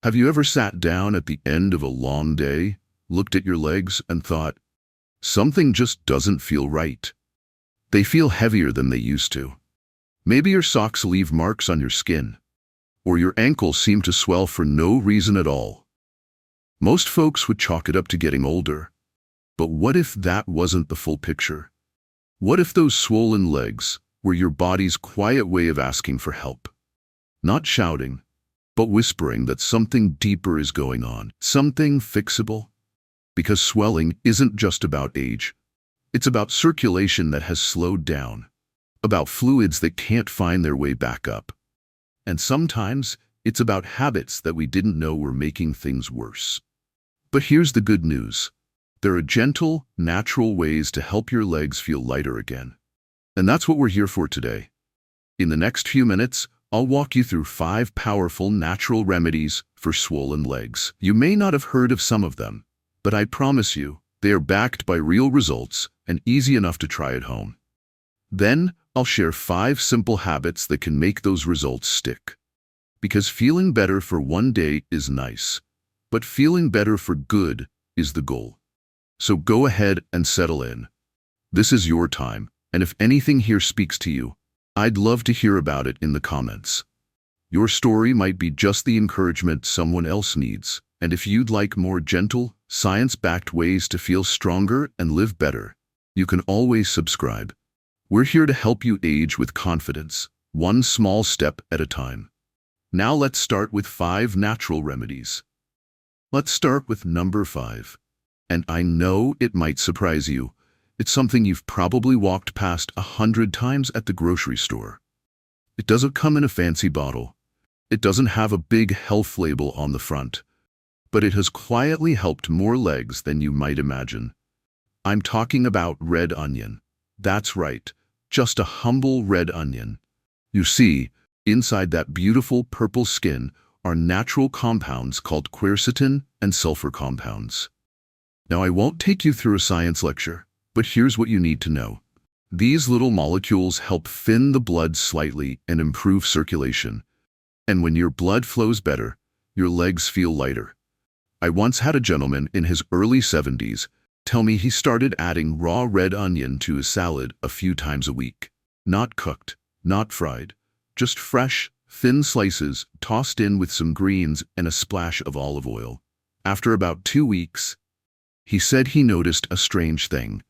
Have you ever sat down at the end of a long day, looked at your legs, and thought, something just doesn't feel right? They feel heavier than they used to. Maybe your socks leave marks on your skin, or your ankles seem to swell for no reason at all. Most folks would chalk it up to getting older. But what if that wasn't the full picture? What if those swollen legs were your body's quiet way of asking for help? Not shouting, but whispering that something deeper is going on, something fixable. Because swelling isn't just about age. It's about circulation that has slowed down, about fluids that can't find their way back up. And sometimes it's about habits that we didn't know were making things worse. But here's the good news. There are gentle, natural ways to help your legs feel lighter again. And that's what we're here for today. In the next few minutes, I'll walk you through 5 powerful natural remedies for swollen legs. You may not have heard of some of them, but I promise you, they are backed by real results and easy enough to try at home. Then, I'll share 5 simple habits that can make those results stick. Because feeling better for one day is nice, but feeling better for good is the goal. So go ahead and settle in. This is your time, and if anything here speaks to you, I'd love to hear about it in the comments. Your story might be just the encouragement someone else needs, and if you'd like more gentle, science-backed ways to feel stronger and live better, you can always subscribe. We're here to help you age with confidence, one small step at a time. Now let's start with 5 natural remedies. Let's start with number 5. And I know it might surprise you. It's something you've probably walked past 100 times at the grocery store. It doesn't come in a fancy bottle. It doesn't have a big health label on the front. But it has quietly helped more legs than you might imagine. I'm talking about red onion. That's right, just a humble red onion. You see, inside that beautiful purple skin are natural compounds called quercetin and sulfur compounds. Now, I won't take you through a science lecture, but here's what you need to know. These little molecules help thin the blood slightly and improve circulation. And when your blood flows better, your legs feel lighter. I once had a gentleman in his early 70s tell me he started adding raw red onion to his salad a few times a week. Not cooked, not fried, just fresh, thin slices tossed in with some greens and a splash of olive oil. After about 2 weeks, he said he noticed a strange thing.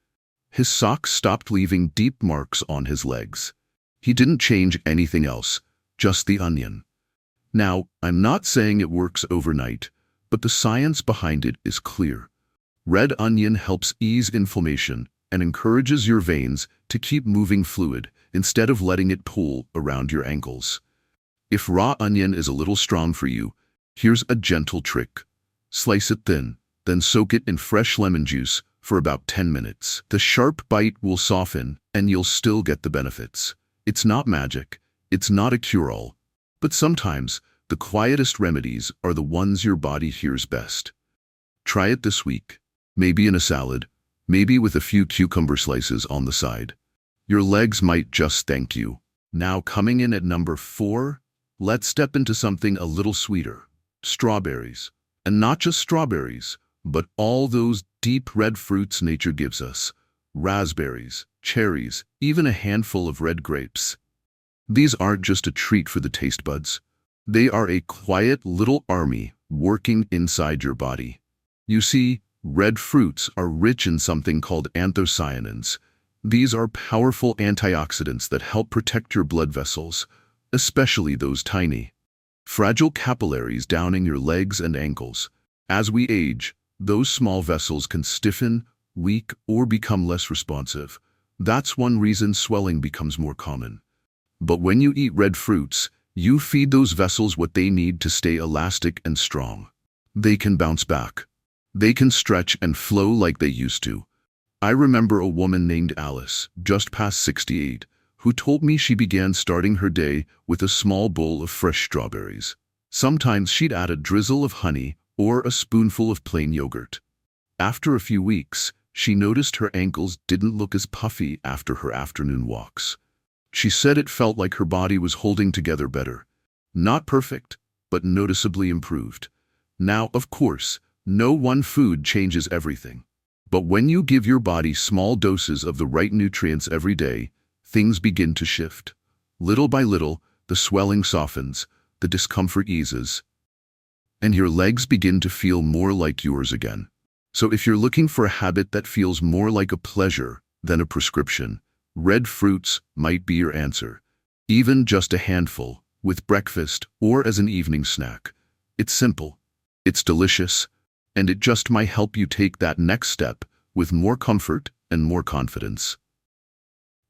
His socks stopped leaving deep marks on his legs. He didn't change anything else, just the onion. Now, I'm not saying it works overnight, but the science behind it is clear. Red onion helps ease inflammation and encourages your veins to keep moving fluid instead of letting it pool around your ankles. If raw onion is a little strong for you, here's a gentle trick. Slice it thin, then soak it in fresh lemon juice for about 10 minutes. The sharp bite will soften, and you'll still get the benefits. It's not magic, it's not a cure-all, but sometimes the quietest remedies are the ones your body hears best. Try it this week, maybe in a salad, maybe with a few cucumber slices on the side. Your legs might just thank you. Now, coming in at number 4, let's step into something a little sweeter. Strawberries. And not just strawberries, but all those deep red fruits nature gives us. Raspberries, cherries, even a handful of red grapes. These aren't just a treat for the taste buds. They are a quiet little army working inside your body. You see, red fruits are rich in something called anthocyanins. These are powerful antioxidants that help protect your blood vessels, especially those tiny, fragile capillaries downing your legs and ankles. As we age, those small vessels can stiffen, weak, or become less responsive. That's one reason swelling becomes more common. But when you eat red fruits, you feed those vessels what they need to stay elastic and strong. They can bounce back. They can stretch and flow like they used to. I remember a woman named Alice, just past 68, who told me she began starting her day with a small bowl of fresh strawberries. Sometimes she'd add a drizzle of honey or a spoonful of plain yogurt. After a few weeks, she noticed her ankles didn't look as puffy after her afternoon walks. She said it felt like her body was holding together better. Not perfect, but noticeably improved. Now, of course, no one food changes everything. But when you give your body small doses of the right nutrients every day, things begin to shift. Little by little, the swelling softens, the discomfort eases, and your legs begin to feel more like yours again. So if you're looking for a habit that feels more like a pleasure than a prescription, red fruits might be your answer. Even just a handful, with breakfast or as an evening snack. It's simple, it's delicious, and it just might help you take that next step with more comfort and more confidence.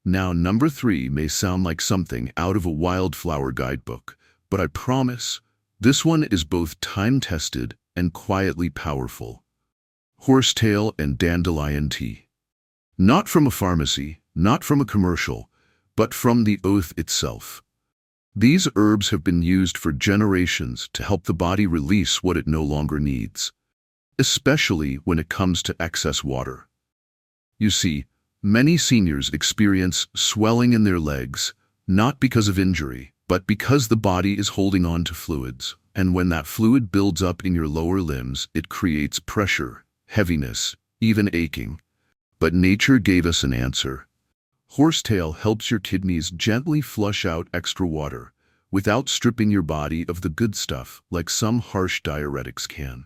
Now, number 3 may sound like something out of a wildflower guidebook, but I promise, this one is both time-tested and quietly powerful. Horsetail and dandelion tea. Not from a pharmacy, not from a commercial, but from the oath itself. These herbs have been used for generations to help the body release what it no longer needs, especially when it comes to excess water. You see, many seniors experience swelling in their legs, not because of injury, but because the body is holding on to fluids. And when that fluid builds up in your lower limbs, it creates pressure, heaviness, even aching. But nature gave us an answer. Horsetail helps your kidneys gently flush out extra water without stripping your body of the good stuff like some harsh diuretics can.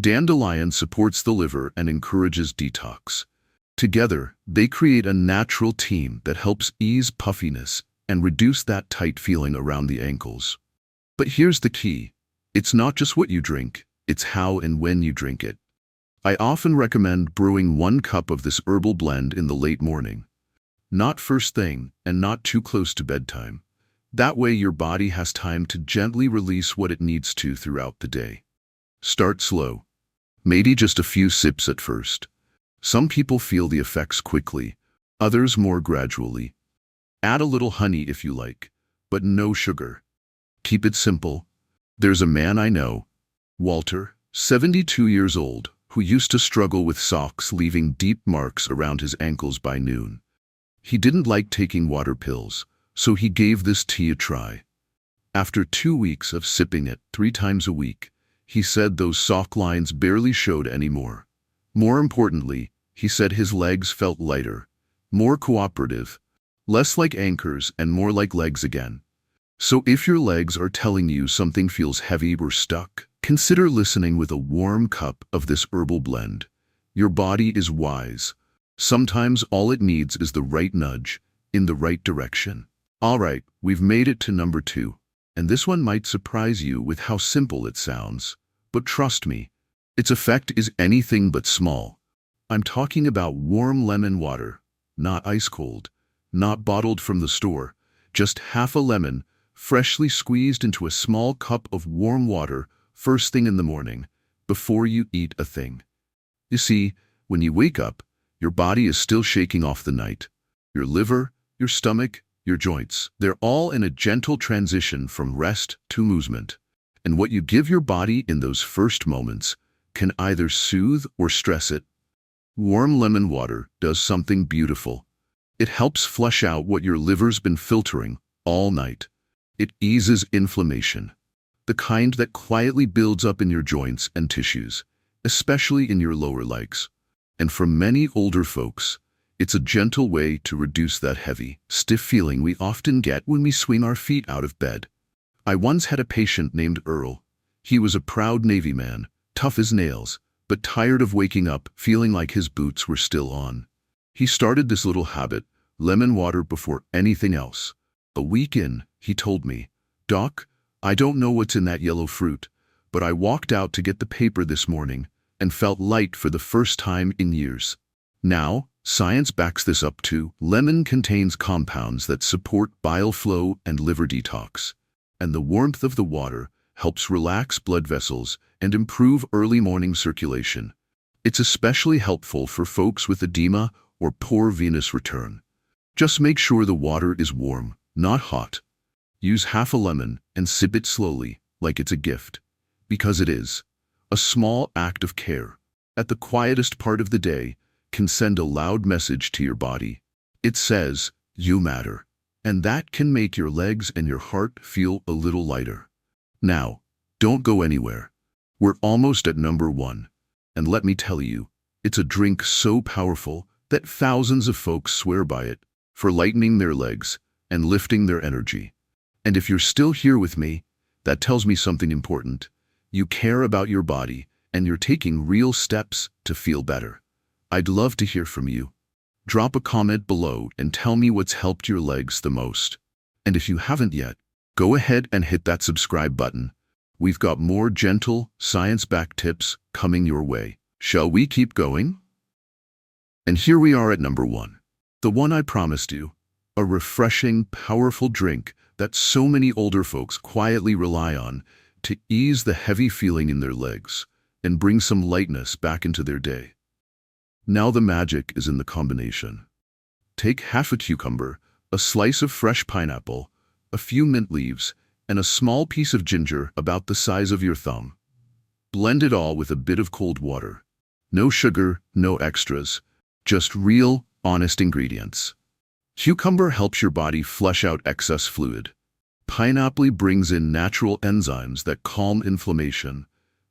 Dandelion supports the liver and encourages detox. Together, they create a natural team that helps ease puffiness and reduce that tight feeling around the ankles. But here's the key. It's not just what you drink, it's how and when you drink it. I often recommend brewing 1 cup of this herbal blend in the late morning. Not first thing and not too close to bedtime. That way your body has time to gently release what it needs to throughout the day. Start slow. Maybe just a few sips at first. Some people feel the effects quickly, others more gradually. Add a little honey if you like, but no sugar. Keep it simple. There's a man I know, Walter, 72 years old, who used to struggle with socks leaving deep marks around his ankles by noon. He didn't like taking water pills, so he gave this tea a try. After 2 weeks of sipping it 3 times a week, he said those sock lines barely showed anymore. More importantly, he said his legs felt lighter, more cooperative, less like anchors and more like legs again. So if your legs are telling you something feels heavy or stuck, consider listening with a warm cup of this herbal blend. Your body is wise. Sometimes all it needs is the right nudge, in the right direction. All right, we've made it to number 2. And this one might surprise you with how simple it sounds. But trust me, its effect is anything but small. I'm talking about warm lemon water, not ice cold, not bottled from the store, just half a lemon, freshly squeezed into a small cup of warm water first thing in the morning, before you eat a thing. You see, when you wake up, your body is still shaking off the night. Your liver, your stomach, your joints, they're all in a gentle transition from rest to movement. And what you give your body in those first moments can either soothe or stress it. Warm lemon water does something beautiful. It helps flush out what your liver's been filtering all night. It eases inflammation, the kind that quietly builds up in your joints and tissues, especially in your lower legs. And for many older folks, it's a gentle way to reduce that heavy, stiff feeling we often get when we swing our feet out of bed. I once had a patient named Earl. He was a proud Navy man, tough as nails, but tired of waking up feeling like his boots were still on. He started this little habit, lemon water before anything else. A week in, he told me, "Doc, I don't know what's in that yellow fruit, but I walked out to get the paper this morning and felt light for the first time in years." Now, science backs this up too. Lemon contains compounds that support bile flow and liver detox, and the warmth of the water helps relax blood vessels and improve early morning circulation. It's especially helpful for folks with edema or poor venous return. Just make sure the water is warm, not hot. Use half a lemon and sip it slowly, like it's a gift. Because it is. A small act of care, at the quietest part of the day, can send a loud message to your body. It says, "You matter." And that can make your legs and your heart feel a little lighter. Now, don't go anywhere. We're almost at number 1. And let me tell you, it's a drink so powerful that thousands of folks swear by it for lightening their legs and lifting their energy. And if you're still here with me, that tells me something important. You care about your body and you're taking real steps to feel better. I'd love to hear from you. Drop a comment below and tell me what's helped your legs the most. And if you haven't yet, go ahead and hit that subscribe button. We've got more gentle, science-backed tips coming your way. Shall we keep going? And here we are at number 1. The one I promised you. A refreshing, powerful drink that so many older folks quietly rely on to ease the heavy feeling in their legs and bring some lightness back into their day. Now the magic is in the combination. Take half a cucumber, a slice of fresh pineapple, a few mint leaves, and a small piece of ginger about the size of your thumb. Blend it all with a bit of cold water. No sugar, no extras, just real, honest ingredients. Cucumber helps your body flush out excess fluid. Pineapple brings in natural enzymes that calm inflammation.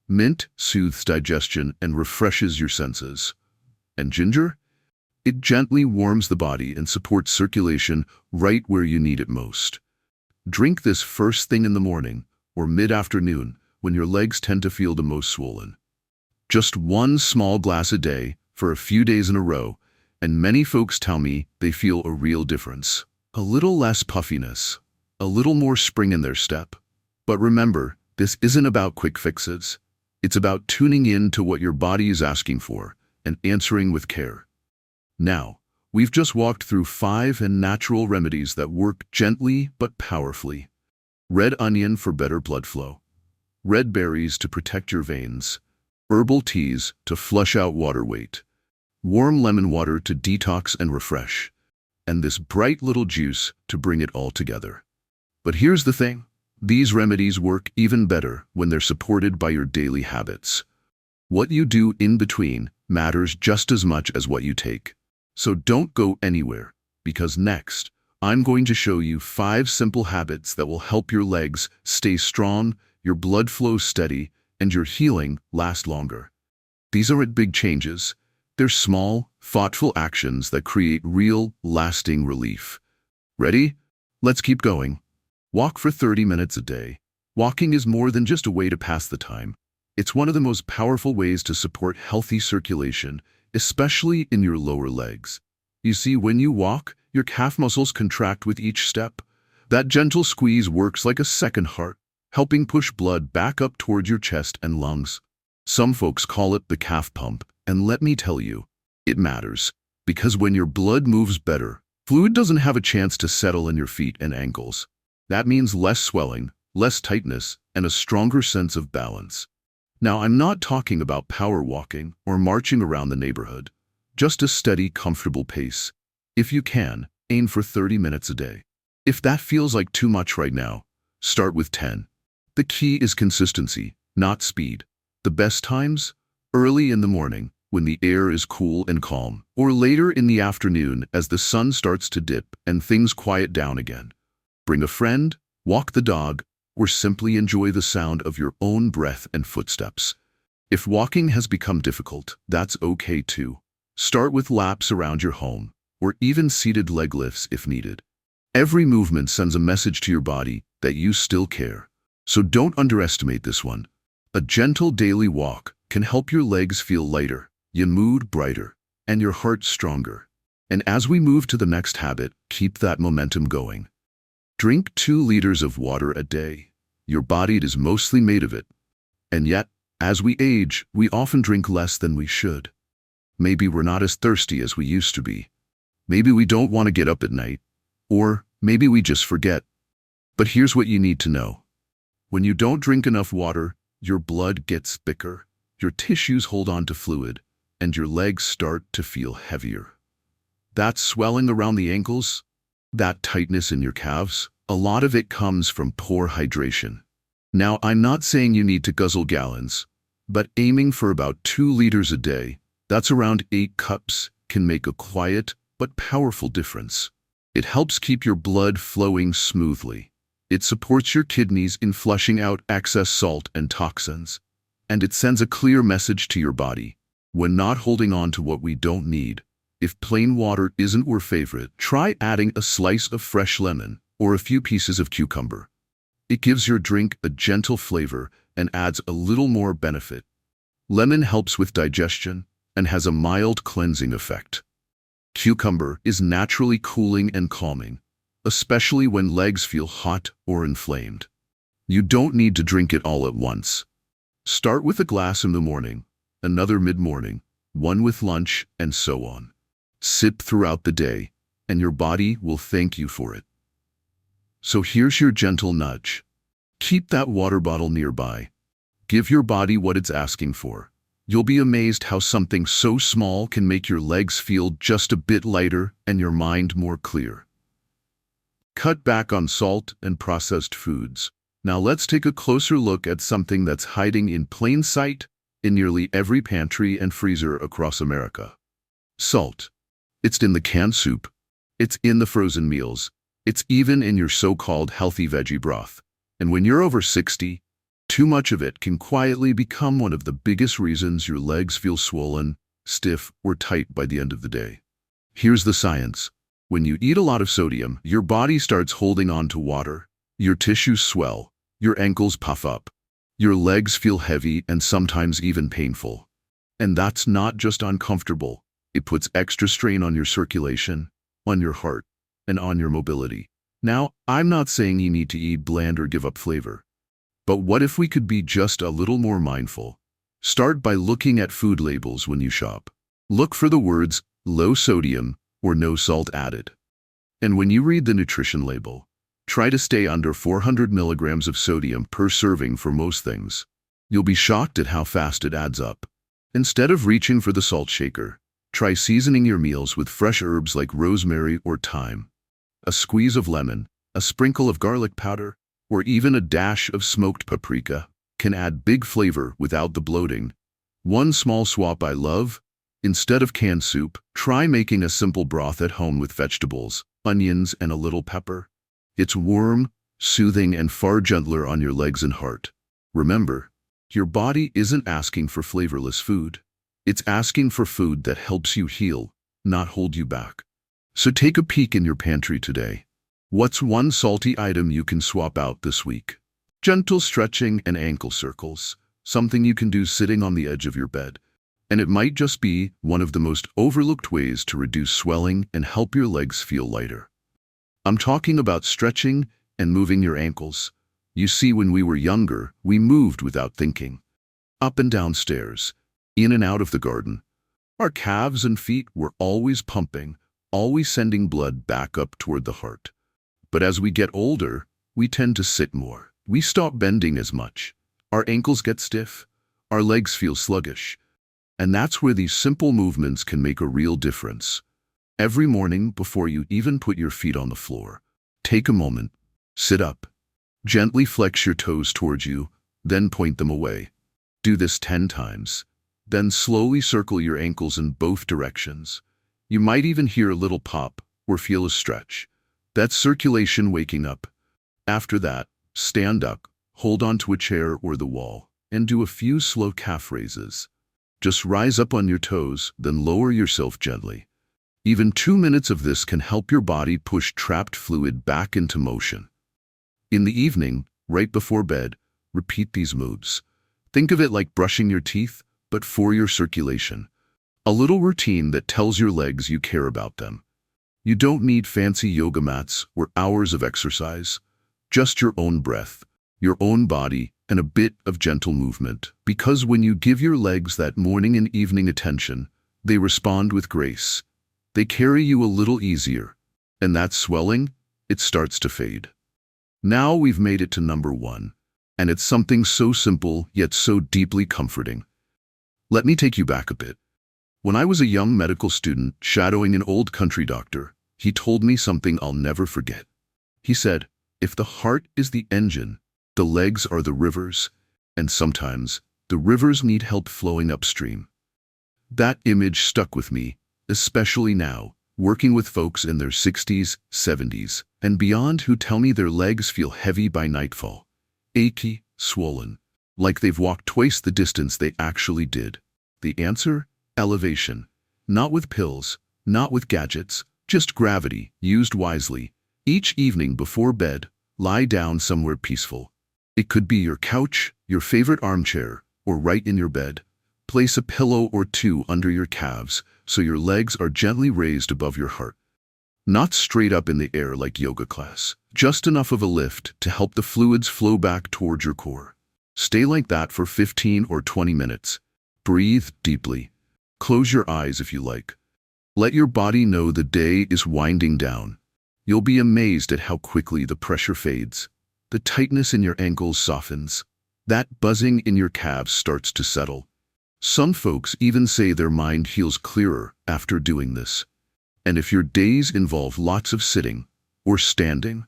Mint soothes digestion and refreshes your senses. And ginger? It gently warms the body and supports circulation right where you need it most. Drink this first thing in the morning or mid-afternoon when your legs tend to feel the most swollen. Just one small glass a day for a few days in a row, and many folks tell me they feel a real difference. A little less puffiness, a little more spring in their step. But remember, this isn't about quick fixes. It's about tuning in to what your body is asking for and answering with care. Now, we've just walked through 5 natural remedies that work gently but powerfully. Red onion for better blood flow. Red berries to protect your veins. Herbal teas to flush out water weight. Warm lemon water to detox and refresh. And this bright little juice to bring it all together. But here's the thing. These remedies work even better when they're supported by your daily habits. What you do in between matters just as much as what you take. So don't go anywhere, because next, I'm going to show you 5 simple habits that will help your legs stay strong, your blood flow steady, and your healing last longer. These aren't big changes. They're small, thoughtful actions that create real, lasting relief. Ready? Let's keep going. Walk for 30 minutes a day. Walking is more than just a way to pass the time. It's one of the most powerful ways to support healthy circulation, especially in your lower legs. You see, when you walk, your calf muscles contract with each step. That gentle squeeze works like a second heart, helping push blood back up towards your chest and lungs. Some folks call it the calf pump, and let me tell you, it matters. Because when your blood moves better, fluid doesn't have a chance to settle in your feet and ankles. That means less swelling, less tightness, and a stronger sense of balance. Now, I'm not talking about power walking or marching around the neighborhood. Just a steady, comfortable pace. If you can, aim for 30 minutes a day. If that feels like too much right now, start with 10. The key is consistency, not speed. The best times? Early in the morning, when the air is cool and calm, or later in the afternoon as the sun starts to dip and things quiet down again. Bring a friend, walk the dog, or simply enjoy the sound of your own breath and footsteps. If walking has become difficult, that's okay too. Start with laps around your home, or even seated leg lifts if needed. Every movement sends a message to your body that you still care. So don't underestimate this one. A gentle daily walk can help your legs feel lighter, your mood brighter, and your heart stronger. And as we move to the next habit, keep that momentum going. Drink 2 liters of water a day. Your body is mostly made of it. And yet, as we age, we often drink less than we should. Maybe we're not as thirsty as we used to be. Maybe we don't want to get up at night. Or maybe we just forget. But here's what you need to know. When you don't drink enough water, your blood gets thicker, your tissues hold on to fluid, and your legs start to feel heavier. That swelling around the ankles, that tightness in your calves, a lot of it comes from poor hydration. Now, I'm not saying you need to guzzle gallons, but aiming for about 2 liters a day, that's around 8 cups, can make a quiet but powerful difference. It helps keep your blood flowing smoothly. It supports your kidneys in flushing out excess salt and toxins. And it sends a clear message to your body. We're not holding on to what we don't need. If plain water isn't your favorite, try adding a slice of fresh lemon or a few pieces of cucumber. It gives your drink a gentle flavor and adds a little more benefit. Lemon helps with digestion and has a mild cleansing effect. Cucumber is naturally cooling and calming, especially when legs feel hot or inflamed. You don't need to drink it all at once. Start with a glass in the morning, another mid-morning, one with lunch, and so on. Sip throughout the day, and your body will thank you for it. So here's your gentle nudge. Keep that water bottle nearby. Give your body what it's asking for. You'll be amazed how something so small can make your legs feel just a bit lighter and your mind more clear. Cut back on salt and processed foods. Now let's take a closer look at something that's hiding in plain sight in nearly every pantry and freezer across America. Salt. It's in the canned soup. It's in the frozen meals. It's even in your so-called healthy veggie broth. And when you're over 60, too much of it can quietly become one of the biggest reasons your legs feel swollen, stiff, or tight by the end of the day. Here's the science. When you eat a lot of sodium, your body starts holding on to water. Your tissues swell. Your ankles puff up. Your legs feel heavy and sometimes even painful. And that's not just uncomfortable. It puts extra strain on your circulation, on your heart, and on your mobility. Now, I'm not saying you need to eat bland or give up flavor. But what if we could be just a little more mindful? Start by looking at food labels when you shop. Look for the words low sodium or no salt added. And when you read the nutrition label, try to stay under 400 milligrams of sodium per serving for most things. You'll be shocked at how fast it adds up. Instead of reaching for the salt shaker, try seasoning your meals with fresh herbs like rosemary or thyme. A squeeze of lemon, a sprinkle of garlic powder, or even a dash of smoked paprika can add big flavor without the bloating. One small swap I love: instead of canned soup, try making a simple broth at home with vegetables, onions, and a little pepper. It's warm, soothing, and far gentler on your legs and heart. Remember, your body isn't asking for flavorless food. It's asking for food that helps you heal, not hold you back. So take a peek in your pantry today. What's one salty item you can swap out this week? Gentle stretching and ankle circles, something you can do sitting on the edge of your bed. And it might just be one of the most overlooked ways to reduce swelling and help your legs feel lighter. I'm talking about stretching and moving your ankles. You see, when we were younger, we moved without thinking. Up and down stairs, in and out of the garden. Our calves and feet were always pumping, always sending blood back up toward the heart. But as we get older, we tend to sit more. We stop bending as much. Our ankles get stiff. Our legs feel sluggish. And that's where these simple movements can make a real difference. Every morning, before you even put your feet on the floor, take a moment, sit up, gently flex your toes towards you, then point them away. Do this 10 times. Then slowly circle your ankles in both directions. You might even hear a little pop or feel a stretch. That's circulation waking up. After that, stand up, hold onto a chair or the wall, and do a few slow calf raises. Just rise up on your toes, then lower yourself gently. Even 2 minutes of this can help your body push trapped fluid back into motion. In the evening, right before bed, repeat these moves. Think of it like brushing your teeth, but for your circulation. A little routine that tells your legs you care about them. You don't need fancy yoga mats or hours of exercise. Just your own breath, your own body, and a bit of gentle movement. Because when you give your legs that morning and evening attention, they respond with grace. They carry you a little easier. And that swelling, it starts to fade. Now we've made it to number 1. And it's something so simple, yet so deeply comforting. Let me take you back a bit. When I was a young medical student shadowing an old country doctor, he told me something I'll never forget. He said, if the heart is the engine, the legs are the rivers, and sometimes the rivers need help flowing upstream. That image stuck with me, especially now, working with folks in their 60s, 70s, and beyond who tell me their legs feel heavy by nightfall, achy, swollen, like they've walked twice the distance they actually did. The answer? Elevation. Not with pills, not with gadgets, just gravity, used wisely. Each evening before bed, lie down somewhere peaceful. It could be your couch, your favorite armchair, or right in your bed. Place a pillow or two under your calves so your legs are gently raised above your heart. Not straight up in the air like yoga class, just enough of a lift to help the fluids flow back towards your core. Stay like that for 15 or 20 minutes. Breathe deeply. Close your eyes if you like. Let your body know the day is winding down. You'll be amazed at how quickly the pressure fades. The tightness in your ankles softens. That buzzing in your calves starts to settle. Some folks even say their mind feels clearer after doing this. And if your days involve lots of sitting or standing,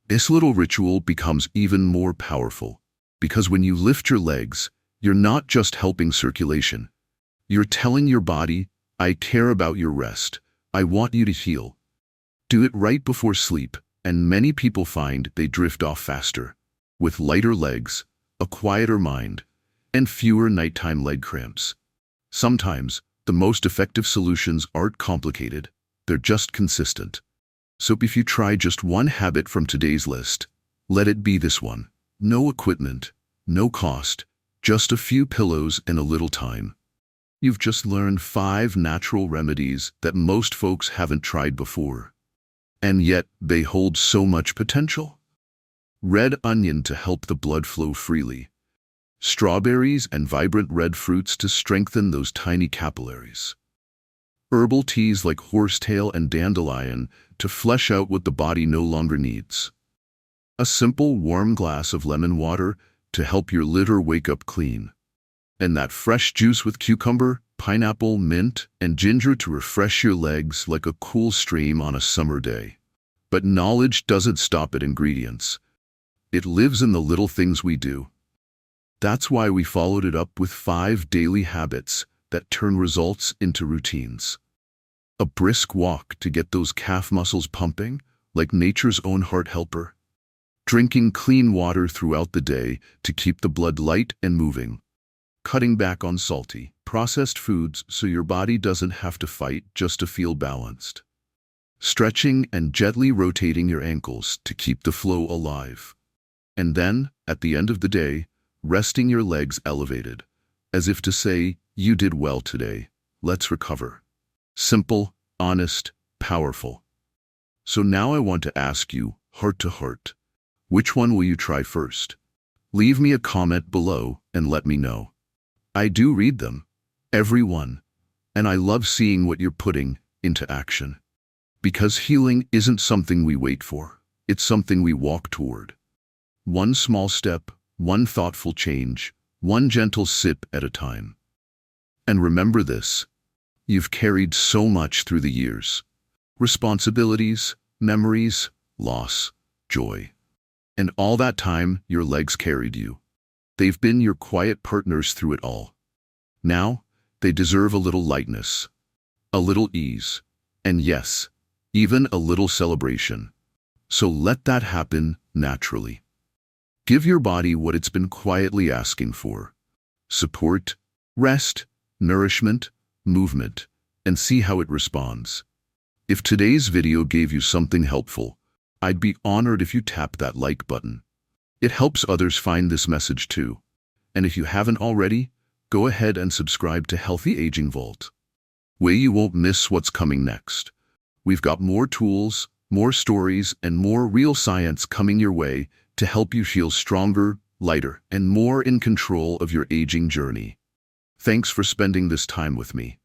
this little ritual becomes even more powerful. Because when you lift your legs, you're not just helping circulation. You're telling your body, I care about your rest. I want you to heal. Do it right before sleep, and many people find they drift off faster, with lighter legs, a quieter mind, and fewer nighttime leg cramps. Sometimes, the most effective solutions aren't complicated. They're just consistent. So if you try just one habit from today's list, let it be this one. No equipment, no cost, just a few pillows and a little time. You've just learned 5 natural remedies that most folks haven't tried before. And yet, they hold so much potential. Red onion to help the blood flow freely. Strawberries and vibrant red fruits to strengthen those tiny capillaries. Herbal teas like horsetail and dandelion to flesh out what the body no longer needs. A simple warm glass of lemon water to help your liver wake up clean. And that fresh juice with cucumber, pineapple, mint, and ginger to refresh your legs like a cool stream on a summer day. But knowledge doesn't stop at ingredients. It lives in the little things we do. That's why we followed it up with 5 daily habits that turn results into routines. A brisk walk to get those calf muscles pumping, like nature's own heart helper. Drinking clean water throughout the day to keep the blood light and moving. Cutting back on salty, processed foods so your body doesn't have to fight just to feel balanced. Stretching and gently rotating your ankles to keep the flow alive. And then, at the end of the day, resting your legs elevated, as if to say, you did well today, let's recover. Simple, honest, powerful. So now I want to ask you, heart to heart, which one will you try first? Leave me a comment below and let me know. I do read them, every one, and I love seeing what you're putting into action. Because healing isn't something we wait for, it's something we walk toward. One small step, one thoughtful change, one gentle sip at a time. And remember this, you've carried so much through the years. Responsibilities, memories, loss, joy. And all that time, your legs carried you. They've been your quiet partners through it all. Now, they deserve a little lightness, a little ease, and yes, even a little celebration. So let that happen naturally. Give your body what it's been quietly asking for. Support, rest, nourishment, movement, and see how it responds. If today's video gave you something helpful, I'd be honored if you tap that like button. It helps others find this message too. And if you haven't already, go ahead and subscribe to Healthy Aging Vault. Where you won't miss what's coming next. We've got more tools, more stories, and more real science coming your way to help you feel stronger, lighter, and more in control of your aging journey. Thanks for spending this time with me.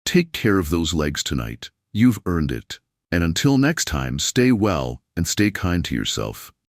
Take care of those legs tonight. You've earned it. And until next time, stay well and stay kind to yourself.